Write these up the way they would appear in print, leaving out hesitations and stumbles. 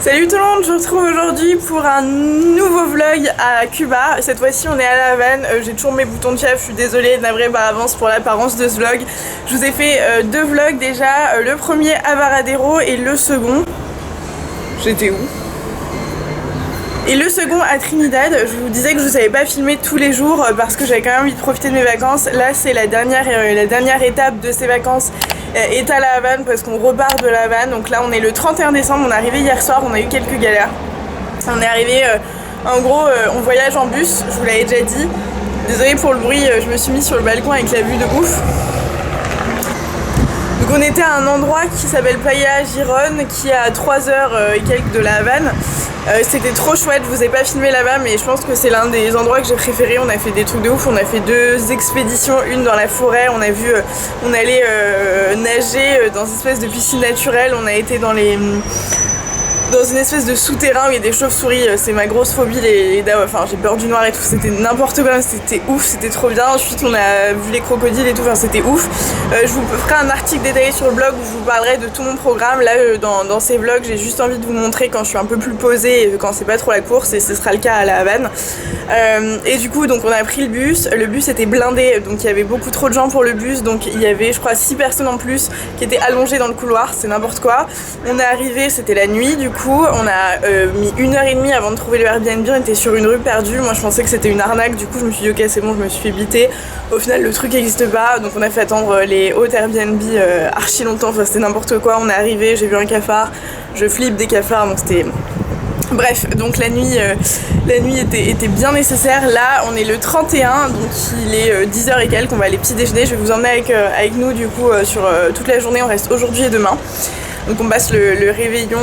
Salut tout le monde, je vous retrouve aujourd'hui pour un nouveau vlog à Cuba. Cette fois-ci on est à La Havane, j'ai toujours mes boutons de chef, je suis désolée, navrée par avance pour l'apparence de ce vlog. Je vous ai fait deux vlogs déjà, le premier à Varadero et le second... J'étais où? Et le second à Trinidad. Je vous disais que je ne savais pas filmer tous les jours parce que j'avais quand même envie de profiter de mes vacances. Là c'est la dernière étape de ces vacances est à La Havane parce qu'on repart de La Havane. Donc là on est le 31 décembre, on est arrivé hier soir, on a eu quelques galères. On est arrivé, en gros on voyage en bus, je vous l'avais déjà dit. Désolée pour le bruit, je me suis mise sur le balcon avec la vue de ouf. Donc on était à un endroit qui s'appelle Playa Giron, qui est à 3 heures et quelques de La Havane. C'était trop chouette, je vous ai pas filmé là-bas mais je pense que c'est l'un des endroits que j'ai préféré. On a fait des trucs de ouf, on a fait deux expéditions, une dans la forêt, on a vu, on allait nager dans une espèce de piscine naturelle, on a été dans une espèce de souterrain où il y a des chauves-souris, c'est ma grosse phobie, les DAO, enfin j'ai peur du noir et tout, c'était n'importe quoi, c'était ouf, c'était trop bien. Ensuite on a vu les crocodiles et tout, enfin c'était ouf. Je vous ferai un article détaillé sur le blog où je vous parlerai de tout mon programme. Là dans ces vlogs j'ai juste envie de vous montrer quand je suis un peu plus posée et quand c'est pas trop la course, et ce sera le cas à La Havane. Et du coup donc on a pris le bus était blindé, donc il y avait beaucoup trop de gens pour le bus, donc il y avait je crois 6 personnes en plus qui étaient allongées dans le couloir, c'est n'importe quoi. On est arrivé, c'était la nuit du coup, on a mis 1h30 avant de trouver le Airbnb, on était sur une rue perdue, moi je pensais que c'était une arnaque, du coup je me suis dit ok c'est bon, je me suis fait biter. Au final le truc n'existe pas, donc on a fait attendre les hôtes Airbnb archi longtemps, enfin c'était n'importe quoi. On est arrivé, j'ai vu un cafard, je flippe des cafards, donc c'était... Bref, donc la nuit était bien nécessaire. Là on est le 31, donc il est 10h et quelques, on va aller petit déjeuner. Je vais vous emmener avec nous du coup sur toute la journée, on reste aujourd'hui et demain. Donc on passe le réveillon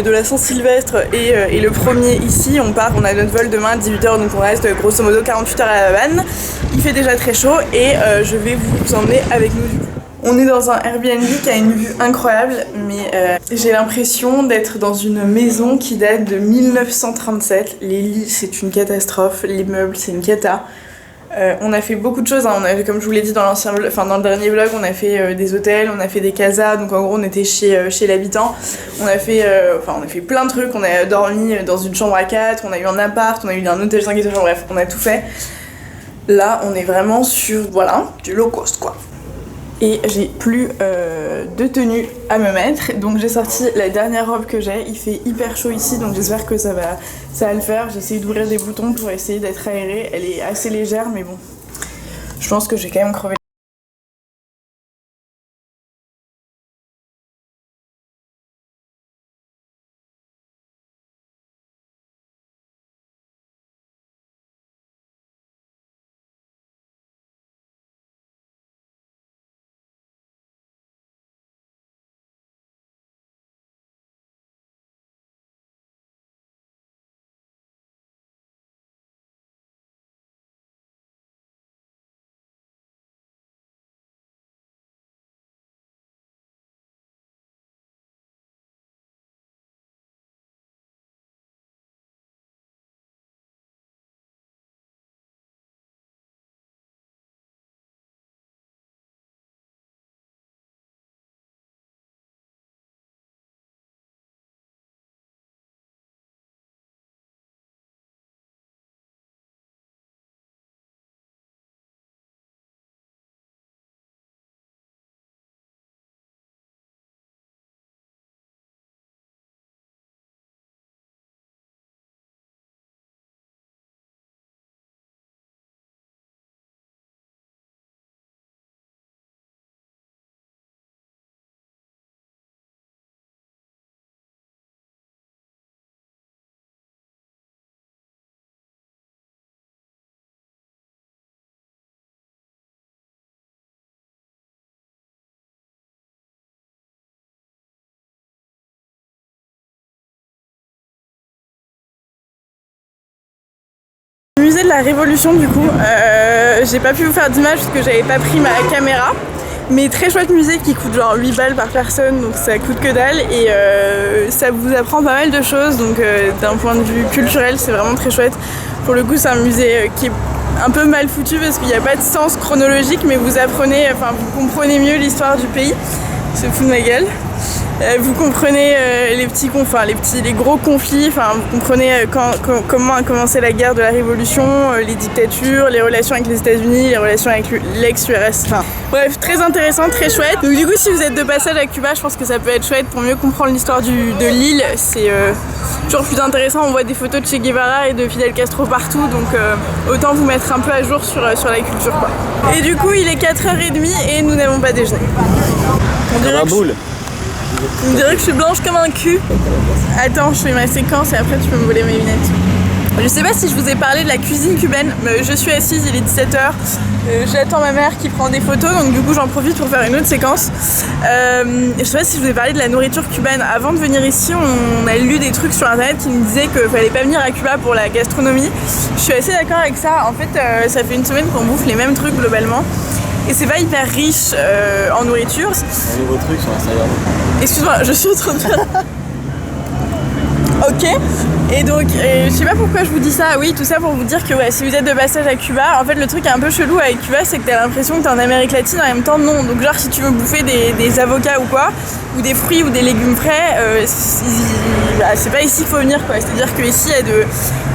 de la Saint-Sylvestre et le premier ici. On part, on a notre vol demain à 18h, donc on reste grosso modo 48 heures à La Havane. Il fait déjà très chaud et je vais vous emmener avec nous du coup. On est dans un Airbnb qui a une vue incroyable, mais j'ai l'impression d'être dans une maison qui date de 1937. Les lits c'est une catastrophe, les meubles c'est une cata. On a fait beaucoup de choses, hein. Comme je vous l'ai dit dans le dernier vlog, on a fait des hôtels, on a fait des casas, donc en gros on était chez l'habitant. On a fait plein de trucs, on a dormi dans une chambre à 4, on a eu un appart, on a eu un hôtel 5 étoiles, bref, on a tout fait. Là on est vraiment sur, voilà, du low cost quoi. Et j'ai plus de tenue à me mettre, donc j'ai sorti la dernière robe que j'ai. Il fait hyper chaud ici, donc j'espère que ça va le faire. J'ai essayé d'ouvrir des boutons pour essayer d'être aérée. Elle est assez légère, mais bon, je pense que j'ai quand même crevé. Musée de la Révolution du coup, j'ai pas pu vous faire d'image parce que j'avais pas pris ma caméra. Mais très chouette musée qui coûte genre 8 balles par personne, donc ça coûte que dalle et ça vous apprend pas mal de choses, donc d'un point de vue culturel c'est vraiment très chouette. Pour le coup c'est un musée qui est un peu mal foutu parce qu'il n'y a pas de sens chronologique, mais vous apprenez, enfin vous comprenez mieux l'histoire du pays. Se fout de ma gueule. Vous comprenez les gros conflits, vous comprenez comment a commencé la guerre de la Révolution, les dictatures, les relations avec les États-Unis, les relations avec l'ex-URSS. Bref, très intéressant, très chouette. Donc du coup, si vous êtes de passage à Cuba, je pense que ça peut être chouette pour mieux comprendre l'histoire de l'île. C'est toujours plus intéressant. On voit des photos de Che Guevara et de Fidel Castro partout, donc autant vous mettre un peu à jour sur la culture, quoi. Et du coup, il est 4h30 et nous n'avons pas déjeuné. On dirait que je suis blanche comme un cul. Attends, je fais ma séquence et après tu peux me voler mes lunettes. Je sais pas si je vous ai parlé de la cuisine cubaine, mais je suis assise, il est 17h, j'attends ma mère qui prend des photos, donc du coup j'en profite pour faire une autre séquence. Je sais pas si je vous ai parlé de la nourriture cubaine. Avant de venir ici, on a lu des trucs sur internet qui nous disaient qu'il fallait pas venir à Cuba pour la gastronomie. Je suis assez d'accord avec ça. En fait, ça fait une semaine qu'on bouffe les mêmes trucs globalement. Et c'est pas hyper riche en nourriture. Un nouveau truc sur Instagram. Excuse-moi, je suis en train de faire... Ok, et donc je sais pas pourquoi je vous dis ça, oui, tout ça pour vous dire que ouais, si vous êtes de passage à Cuba, en fait le truc un peu chelou avec Cuba, c'est que t'as l'impression que t'es en Amérique latine, en même temps non. Donc genre si tu veux bouffer des avocats ou quoi, ou des fruits ou des légumes frais, c'est pas ici qu'il faut venir, quoi. C'est-à-dire que ici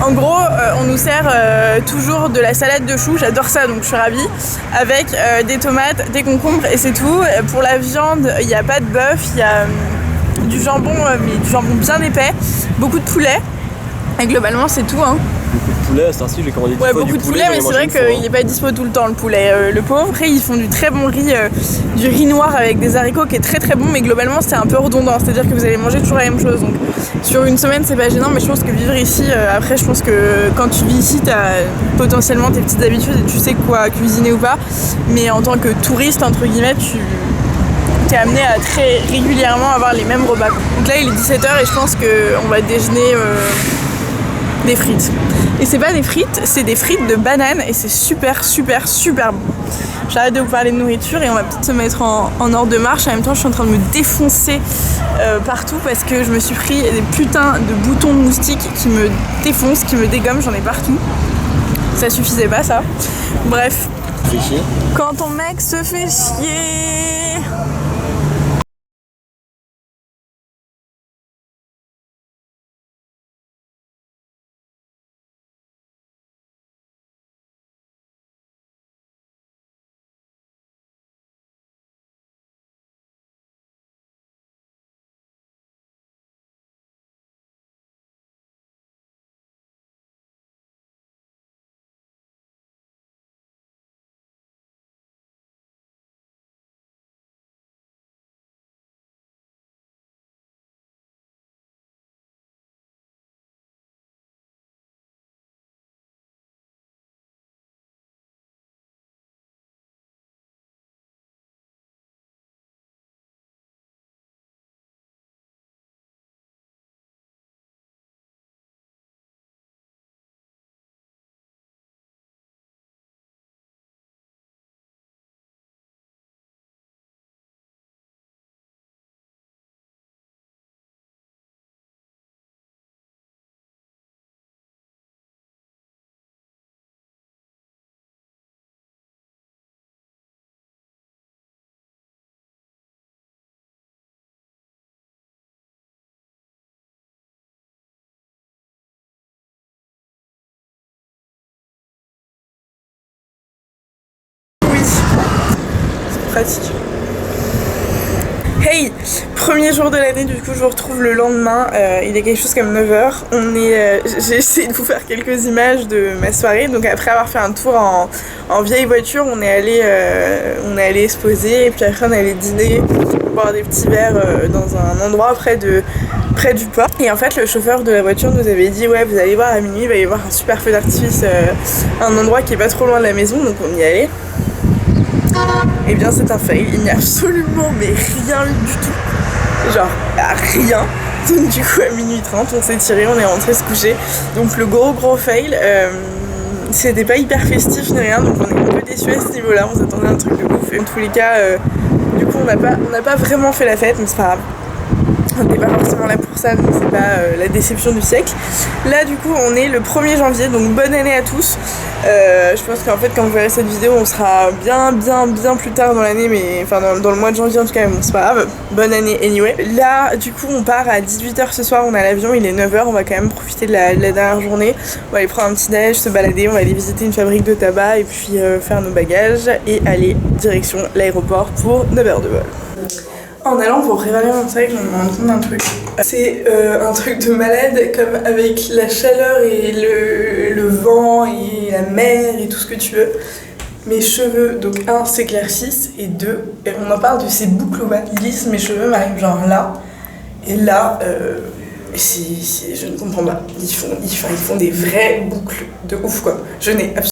en gros on nous sert toujours de la salade de choux, j'adore ça, donc je suis ravie, avec des tomates, des concombres et c'est tout. Pour la viande, il n'y a pas de bœuf, il y a du jambon, mais du jambon bien épais, beaucoup de poulet, et globalement c'est tout, hein. Beaucoup de poulet, c'est ainsi, j'ai commandé 10 ouais, fois beaucoup du de poulet, poulet, mais c'est vrai qu'il n'est pas dispo tout le temps le poulet, le pauvre. Après ils font du très bon riz, du riz noir avec des haricots qui est très très bon, mais globalement c'est un peu redondant, c'est-à-dire que vous allez manger toujours la même chose, donc sur une semaine c'est pas gênant, mais je pense que vivre ici, après je pense que quand tu vis ici t'as potentiellement tes petites habitudes et tu sais quoi cuisiner ou pas, mais en tant que touriste entre guillemets t'es amené à très régulièrement avoir les mêmes repas. Donc là il est 17h et je pense qu'on va déjeuner des frites. Et c'est pas des frites, c'est des frites de banane et c'est super super super bon. J'arrête de vous parler de nourriture et on va peut-être se mettre en ordre de marche. En même temps je suis en train de me défoncer partout parce que je me suis pris des putains de boutons de moustiques qui me défoncent, qui me dégomment, j'en ai partout. Ça suffisait pas ça. Bref. Quand ton mec se fait chier. Pratique. Hey, premier jour de l'année, du coup je vous retrouve le lendemain, il est quelque chose comme 9h. J'ai essayé de vous faire quelques images de ma soirée, donc après avoir fait un tour en vieille voiture, on est allé se poser et puis après on est allé dîner, boire des petits verres dans un endroit près du port. Et en fait le chauffeur de la voiture nous avait dit ouais vous allez voir à minuit il va y avoir un super feu d'artifice, un endroit qui est pas trop loin de la maison, donc on y allait. Et bien c'est un fail, il n'y a absolument mais rien eu du tout, genre rien. Donc du coup à minuit 30 on s'est tiré, on est rentré se coucher. Donc le gros fail, c'était pas hyper festif ni rien, donc on est un peu déçus à ce niveau là, on s'attendait à un truc de ouf. Et en tous les cas, du coup on n'a pas vraiment fait la fête, mais c'est pas grave. On n'est pas forcément là pour ça, donc c'est pas la déception du siècle. Là du coup on est le 1er janvier, donc bonne année à tous. Je pense qu'en fait quand vous verrez cette vidéo on sera bien plus tard dans l'année, mais enfin dans le mois de janvier en tout cas, mais bon c'est pas grave. Bonne année anyway. Là du coup on part à 18h ce soir, on a l'avion, il est 9h, on va quand même profiter de la dernière journée. On va aller prendre un petit déj, se balader, on va aller visiter une fabrique de tabac et puis faire nos bagages et aller direction l'aéroport pour 9h de vol. En allant pour préparer mon sac, je me rends compte d'un truc. C'est un truc de malade, comme avec la chaleur et le vent et la mer et tout ce que tu veux. Mes cheveux, donc un, s'éclaircissent et deux, on en parle de ces boucles lisses, mes cheveux m'arrivent genre là. Et là, je ne comprends pas. Ils font des vraies boucles de ouf quoi. Je n'ai absolument